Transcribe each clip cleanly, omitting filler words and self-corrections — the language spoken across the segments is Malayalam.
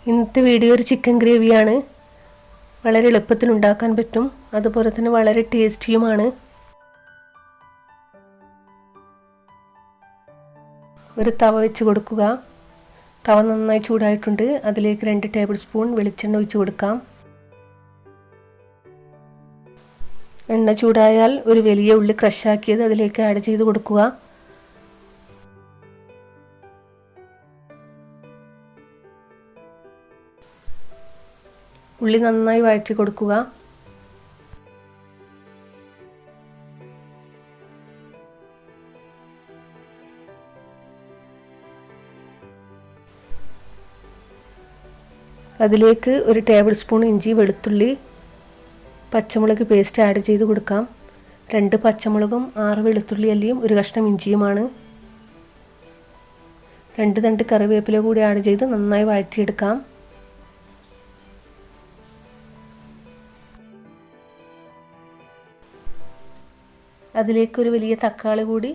ഇന്നത്തെ വീഡിയോ ഒരു ചിക്കൻ ഗ്രേവിയാണ്. വളരെ എളുപ്പത്തിൽ ഉണ്ടാക്കാൻ പറ്റും, അതുപോലെ തന്നെ വളരെ ടേസ്റ്റിയുമാണ്. ഒരു തവ വെച്ച് കൊടുക്കുക. തവ നന്നായി ചൂടായിട്ടുണ്ട്. അതിലേക്ക് 2 ടേബിൾ സ്പൂൺ വെളിച്ചെണ്ണ ഒഴിച്ച് കൊടുക്കാം. എണ്ണ ചൂടായാൽ ഒരു വലിയ ഉള്ളി ക്രഷാക്കിയത് അതിലേക്ക് ആഡ് ചെയ്ത് കൊടുക്കുക. ഉള്ളി നന്നായി വഴറ്റി കൊടുക്കുക. അതിലേക്ക് ഒരു ടേബിൾ സ്പൂൺ ഇഞ്ചി വെളുത്തുള്ളി പച്ചമുളക് പേസ്റ്റ് ആഡ് ചെയ്ത് കൊടുക്കാം. 2 പച്ചമുളകും 6 വെളുത്തുള്ളി അല്ലിയും ഒരു കഷ്ണം ഇഞ്ചിയുമാണ്. 2 തണ്ട് കറിവേപ്പില കൂടി ആഡ് ചെയ്ത് നന്നായി വഴറ്റിയെടുക്കാം. അതിലേക്ക് ഒരു വലിയ തക്കാളി കൂടി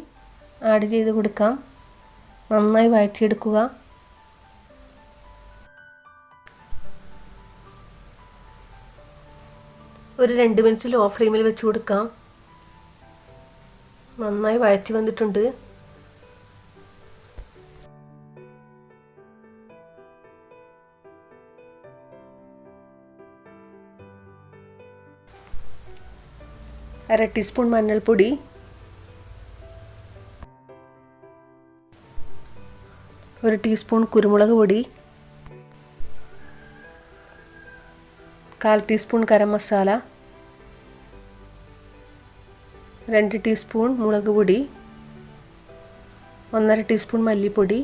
ആഡ് ചെയ്ത് കൊടുക്കാം. നന്നായി വഴറ്റിയെടുക്കുക. ഒരു 2 മിനിറ്റ് ലോ ഫ്ലെയിമിൽ വെച്ച് കൊടുക്കാം. നന്നായി വഴറ്റി വന്നിട്ടുണ്ട്. അര ടീസ്പൂൺ മഞ്ഞൾപ്പൊടി, ഒരു ടീസ്പൂൺ കുരുമുളക് പൊടി, 1/4 ടീസ്പൂൺ ഗരം മസാല, 2 ടീസ്പൂൺ മുളക് പൊടി, 1/2 ടീസ്പൂൺ മല്ലിപ്പൊടി,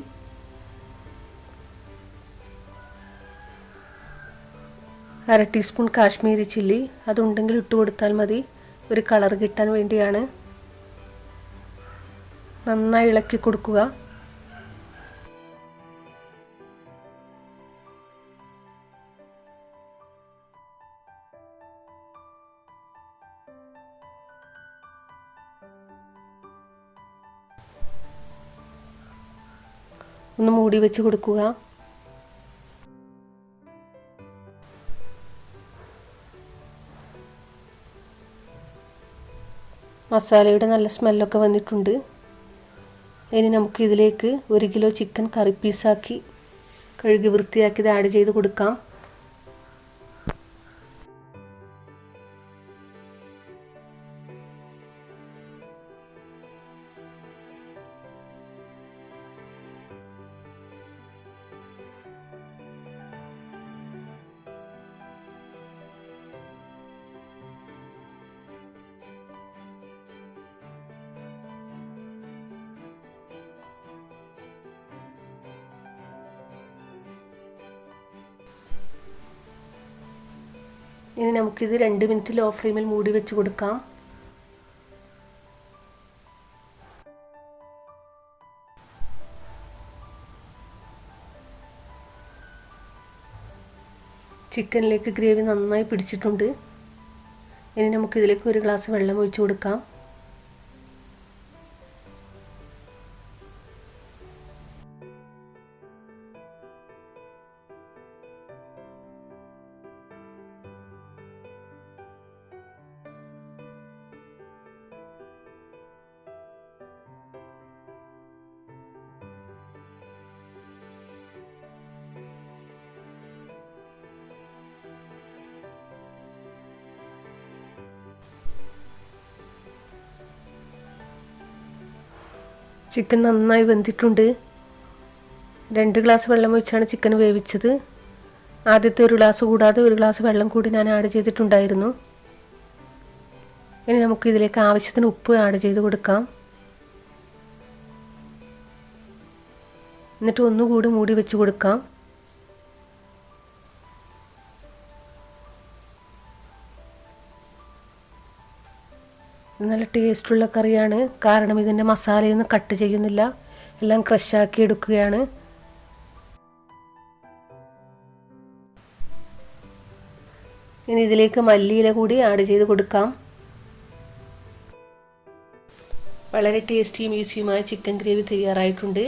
1/2 ടീസ്പൂൺ കാശ്മീരി ചില്ലി. അതുണ്ടെങ്കിൽ ഇട്ട് കൊടുത്താൽ മതി, ഒരു കളർ കിട്ടാൻ വേണ്ടിയാണ്. നന്നായി ഇളക്കി കൊടുക്കുക. ഒന്ന് മൂടി വെച്ച് കൊടുക്കുക. മസാലയുടെ നല്ല സ്മെല്ലൊക്കെ വന്നിട്ടുണ്ട്. ഇനി നമുക്ക് ഇതിലേക്ക് 1 കിലോ ചിക്കൻ കറി പീസാക്കി കഴുകി വൃത്തിയാക്കിയത് ആഡ് ചെയ്ത് കൊടുക്കാം. ഇനി നമുക്കിത് 2 മിനിറ്റ് ലോ ഫ്ലെയിമിൽ മൂടി വെച്ച് കൊടുക്കാം. ചിക്കനിലേക്ക് ഗ്രേവി നന്നായി പിടിച്ചിട്ടുണ്ട്. ഇനി നമുക്കിതിലേക്ക് 1 ഗ്ലാസ് വെള്ളം ഒഴിച്ച് കൊടുക്കാം. ചിക്കൻ നന്നായി വെന്തിട്ടുണ്ട്. 2 ഗ്ലാസ് വെള്ളം ഒഴിച്ചാണ് ചിക്കൻ വേവിച്ചത്. ആദ്യത്തെ 1 ഗ്ലാസ് കൂടാതെ 1 ഗ്ലാസ് വെള്ളം കൂടി ഞാൻ ആഡ് ചെയ്തിട്ടുണ്ടായിരുന്നു. ഇനി നമുക്ക് ഇതിലേക്ക് ആവശ്യത്തിന് ഉപ്പ് ആഡ് ചെയ്ത് കൊടുക്കാം. എന്നിട്ട് ഒന്നുകൂടി മൂടി വെച്ച് കൊടുക്കാം. നല്ല ടേസ്റ്റുള്ള കറിയാണ്. കാരണം ഇതിൻ്റെ മസാലയൊന്നും കട്ട് ചെയ്യുന്നില്ല, എല്ലാം ക്രഷാക്കി എടുക്കുകയാണ്. ഇനി ഇതിലേക്ക് മല്ലിയില കൂടി ആഡ് ചെയ്ത് കൊടുക്കാം. വളരെ ടേസ്റ്റിയും ഈസിയുമായ ചിക്കൻ ഗ്രേവി തയ്യാറായിട്ടുണ്ട്.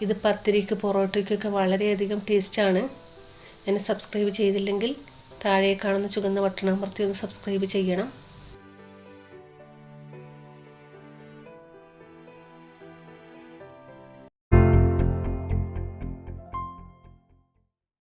ഇത് പത്തിരിക്ക് പൊറോട്ടയ്ക്കൊക്കെ വളരെയധികം ടേസ്റ്റാണ്. എന്നെ സബ്സ്ക്രൈബ് ചെയ്തില്ലെങ്കിൽ താഴെ കാണുന്ന ചുവന്ന ബട്ടൺ അമർത്തി ഒന്ന് സബ്സ്ക്രൈബ് ചെയ്യണം.